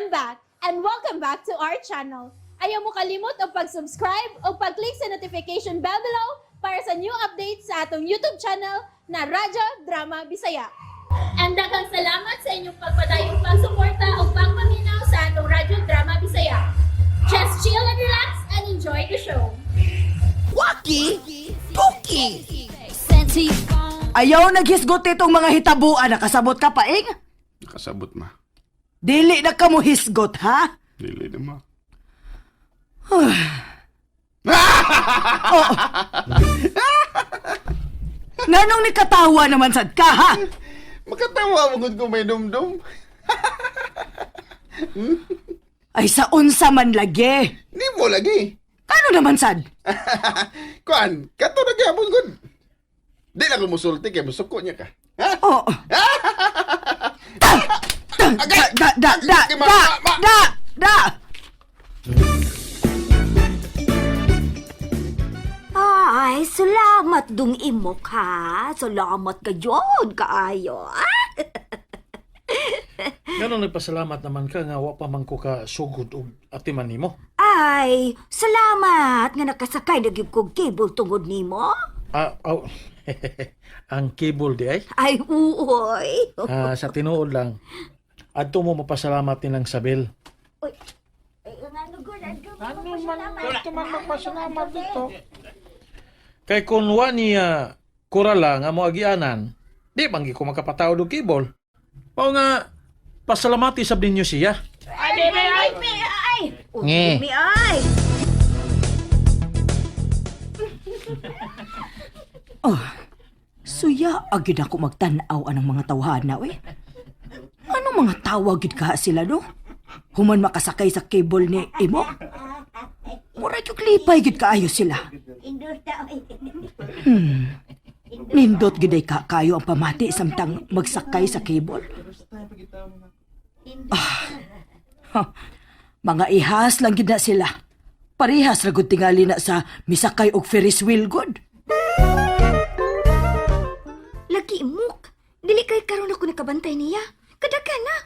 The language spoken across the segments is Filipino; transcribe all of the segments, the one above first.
I'm back, and welcome back to our channel. Ayaw mo kalimot o pag-subscribe o pag-click sa notification bell below para sa new updates sa atong YouTube channel na Radyo Drama Bisaya. And daghang salamat sa inyong pagpadayong pagsuporta o pagpaminaw sa atong Radyo Drama Bisaya. Just chill and relax and enjoy the show. Waki! Tuki! Ayaw naghisgot itong mga hitabuan. Nakasabot ka pa, ing? Nakasabot ma. Dili na ka mo hisgot, ha? Dili na ma. Nganong ni katawa naman sad ka, ha? Makatawa mo kung may dumdum. Ay sa unsa man lagi. Ni mo lagi. Ano naman sad? Kuan, kato na gyapon gud. Di na ko musulti kay musuko niya ka. Ha? Oh. Da! Ay, salamat dung imok ha. Salamat ka yun, kaayo. Ganun nagpasalamat naman ka nga wa pa man ko ka sugod og atiman nimo. Ay, salamat nga nakasakay na gyud kog cable tungod nimo. Ang cable di ay. Ay, uoy. Sa tinuod lang, adto mo mapasalamat nilang Sabel. Uy. Ay, ano man magpasalamat dito? Kay kung wa niya kurala nga mo agianan, di banggi ko makapatawad og cable. Mao nga pasalamati sab ninyo siya. Ay! Nge. Umi, ay! Suya agid ako magtanaw anang mga tawhana, we. Anong mga tawag gid ka sila, no? Human makasakay sa cable ni imo. Mura yung lipay gid kaayo sila. Nindot gid ay kayo ang pamati samtang magsakay sa cable. Mga ihas lang gid na sila. Parehas ra gud tingali na sa misakay og Ferris wheel good. Lagi imok. Dili kay karon ako nakabantay niya. Kadaga na.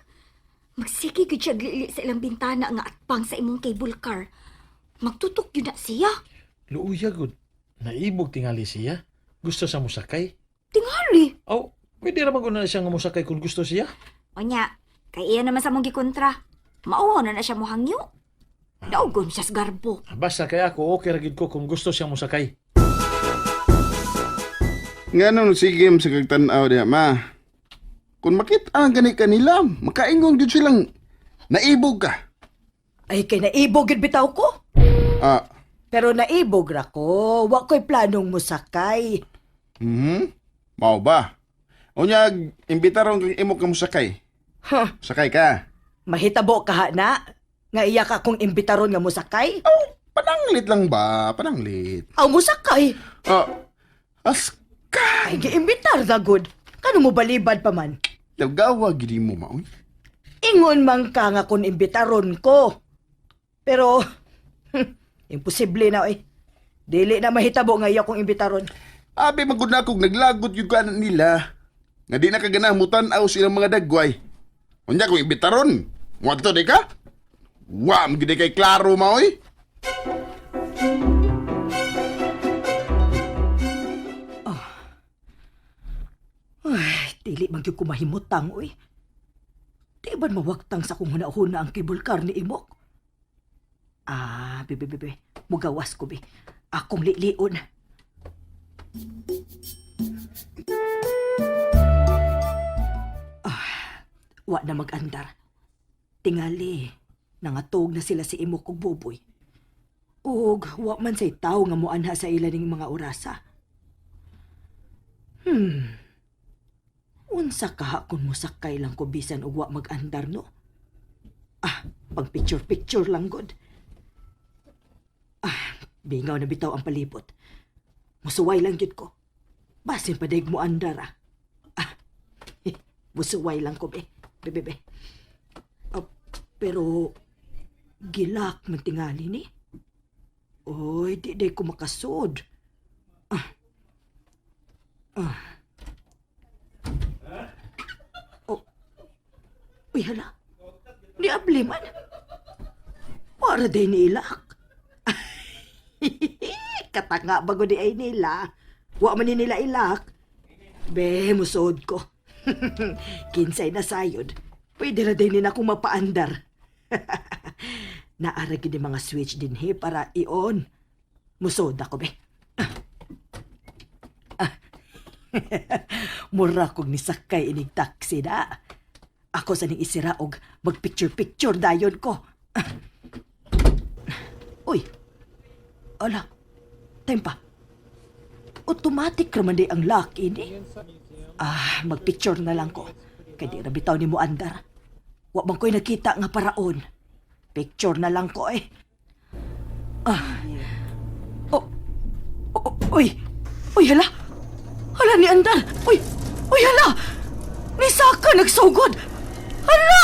Magsige gid siya glili sa ilang bintana nga atpang sa imong cable car. Magtutok yun na siya. Luuya gud. Naibog tingali siya. Gusto sa musakay. Tingali. Oh, pwede ra maguna siya nga musakay kung gusto siya. O nya, kay iya naman sa mong gikontra. Mauho na siya mohangyo. Daugon siya sa garbo. Basta kay ako okay ra gid ko kung gusto siya musakay. Nganong sige sa kagtanaw diha ma. Kung makita ang gani kanila, makaingon gyud silang naibog ka. Ay kay naibog gid bitaw ko. Pero naibog ra ko. Wa ko'y planong musakay. Mao ba? Unya imbitaron kang imo ka musakay. Huh. Sakay ka. Mahitabo ka na? Nga iya ka kung imbitaron nga musakay? Oh, pananglit lang ba? Pananglit. Aw musakay. Aska. Ay giimbitar na good. Kano mo balibad pa man? Dagawa gidi mo maoy. Ingon man ka nga kung imbitaron ko. Pero imposible na eh. Dili na mahitabo nga iya kung imbitaron. Abi magud na kog naglagot yung kanan nila. Nga di na kaganamutan aw silang mga dagway. Unya kung ibitaron, wadto di ka? Wa magid kay klaro maoy. Ay, dili man gyud ko mahimutang oy. Di ba mawagtang sa kung hunahuna ang cable car ni Imok? Bebe. Mugawas ko, be. Akong lion. Wa na mag-andar. Tingali, nangatog na sila si Imok ug Buboy. Ug, wa man say tao nga moanha sa ilaning mga orasa. Unsa ka kung musakay lang ko bisan ug wa mag-andar, no? Pag picture lang god. Bingaw na bitaw ang palibot. Musuway lang gyud ko. Basin pa daig mo andar, musuway lang ko, be. Bebe. Pero gilak man tingali ni. Oy, di ko makasod. Uy, hala. Ni abli man. Para day nilak. Katanga bago di ay nila. Wa man ni nila ilak. Be, musod ko. Kinsay na sayod. Pwede na din akong mapaandar. Naarag ni mga switch din he para ion. Musod ako, be. Mura kong nisakay inig taxi na. Ako sa ning isira og mag-picture-picture dayon ko. Uy. Ala. Tempa. Automatic raman di ang lock ini. Mag-picture na lang ko. Kaya di na bitaw ni mo andar. Wa bang ko'y nakita nga paraon. Picture na lang ko eh. Uy. Uy, hala. Hala ni andar. Uy, hala. Ni Saka nagsugod. Hala!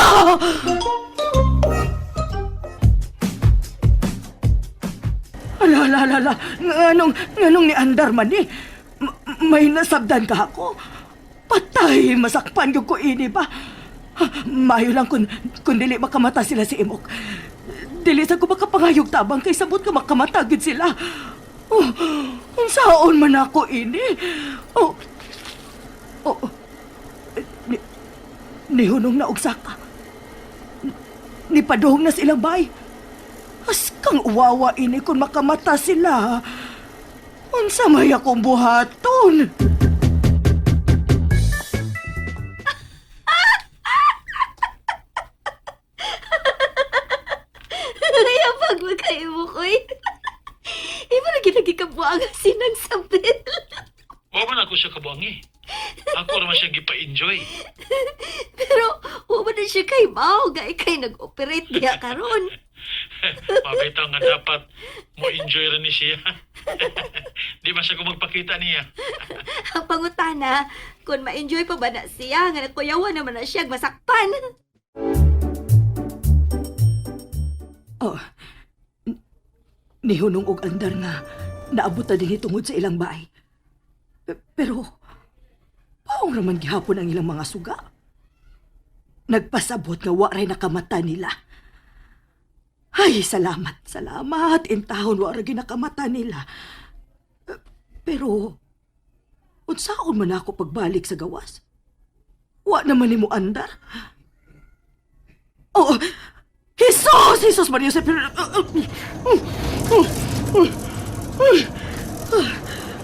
Hala. Nganong ni andar man eh. May nasabdan ka ako. Patay, masakpan yung ko ini ba? Mayo lang kung dili makamata sila si Imok. Dili sa ko makapangayog tabang kay sabot ka makamatagid sila. Unsaon man ako ini? Nihunong na og Saka. Nipadong na silang bay. As kang uwawa ini kung makamata sila. Unsa may akong buhaton? Yapag mo kayo mo ko'y. Iba na ginagikabuang sinang sabil. Wa man ako siya kabuangi. Ako naman siya gipa-enjoy. Pero, huwag na siya kay Mao, gaya kay nag-operate niya karon. Mabitaw nga dapat mo enjoy rin ni siya. Di ba siya kung magpakita niya? Ang pangutana, kung ma-enjoy pa ba na siya, nga nagkuyawan naman na siya, masakpan. Nihunong og andar nga naabot na din tungod sa ilang bahay. Pero, paong raman gihapon ang ilang mga suga. Nagpasabot nga waray nakamata nila. Ay, salamat. Intahon waray ginakamata nila. Pero, unsaon man ako pagbalik sa gawas? Wa naman ni mo andar. Jesus Maria Jose,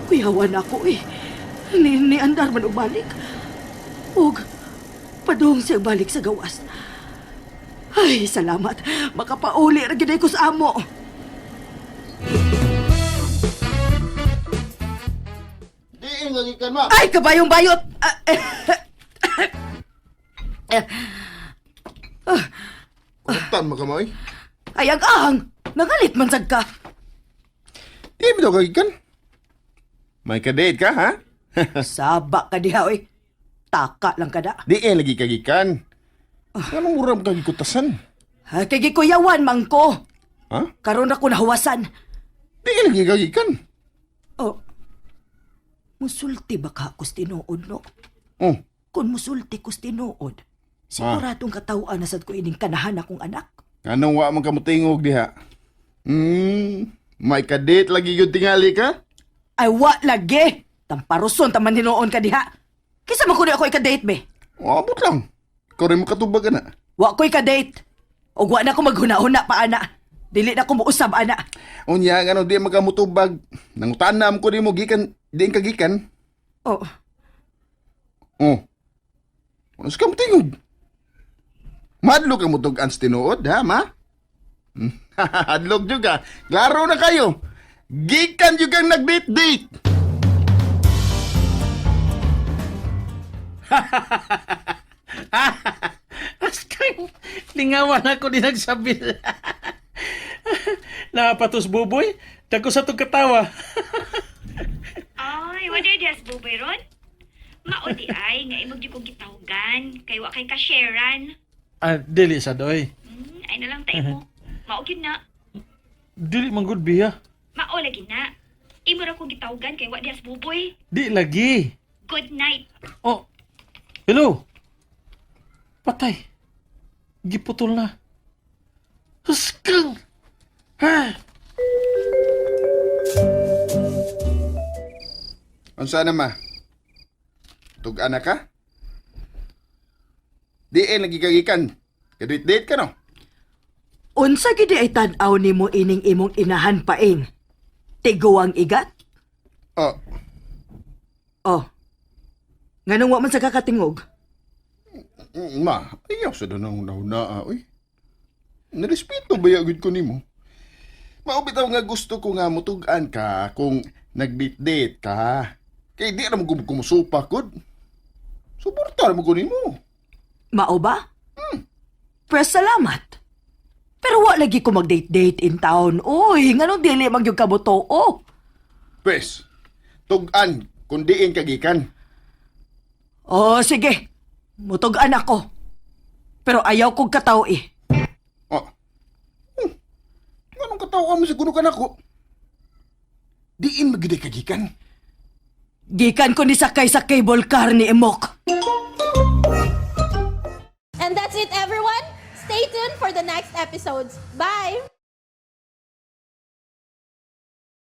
kuyawan ako eh. Ni andar man og balik. Og padong siya balik sa gawas. Ay, salamat. Makapauli ra gyud ko sa amo. Diin lagi kan, ma. Ay, kabayong bayot. Kutan mo ka mo, eh. Ay, ang nangalit man sad ka. Di mo daw kagikan. May kadate ka, ha? Saba ka diha, oy. Taka lang kada. Diin lagi kagikan. Anong uram kagikutasan? Ay, kay gikuyawan man ko. Ha? Karon ako nahawasan. Diin lagi kagikan. Oh. Musulti ba ka kus tinuod, no? Oh, Kung musulti kus tinuod, siguradong katawaan na sad ko ining kanahan akong anak. anong wa man ka mo tingog diha? May kadate lagi yun tingali ka? Ay, wa lagi. Tamparuson taman hinoon ka diha. Kisa man kuno ako ikadate, be. Abot lang. Ikaw rin makatubag ka na. Wa ko ikadate. O wa na ako maghuna-huna pa, ana. Dili na ako muusab, ana. Unya, ano, di makamutubag. Nangutanam ko di mo, gikan, di ka gikan. Oh, Oh. Ano sa ka mo tingog? Madlo ka mo tog ans tinuod, ha, ma? Hadlog juga. Klaro na kayo. Gikan juga nag-date-date. Askang, lingawan ako din nagsabil. Napatos buboy, dako sa tong katawa. Ay, wala dias buboy ron? Maudi ay, nga imog di kong gitawgan, kay wa kay kasharean. Dili sa doy. Ay na lang tayo mo. Mao gyud na. Dili man gud biya. Mao lagi na. Imo ra kong gitawgan kay wa dias buboy. Di lagi. Good night. Oh, hello. Patay. Giputol na. Huskang! Ha? Unsa na ma? Tug-ana ka? Di lagi kagikan. Kadit-date ka no? Unsa gid ay tan-aw nimo ining imong inahan paing? Tiguang igat? Oh, Oh. Nganong wa man sa kakatingog? ma, ayaw sa danang nauna, oy. Narespeto ba yagid ko nimo? Maubitaw nga gusto ko nga mutugan ka kung nag-date ka. Kay di na mo kumusupa kod. Suporta mo ko nimo. Mao ba? Pero salamat. Pero wa lagi ko mag-date-date in town. Uy, nganong dili man gyud kamo too? Pwes, tugan kung diin kagikan. Oh, sige. Mutug-an ako. Pero ayaw kong kataw eh. Oh. Anong katawa mo siguro ka na ko? Diin magiday kagikan. Gikan ko ni sakay sa cable car ni Emok. And that's it, everyone. Stay tuned for the next episodes. Bye!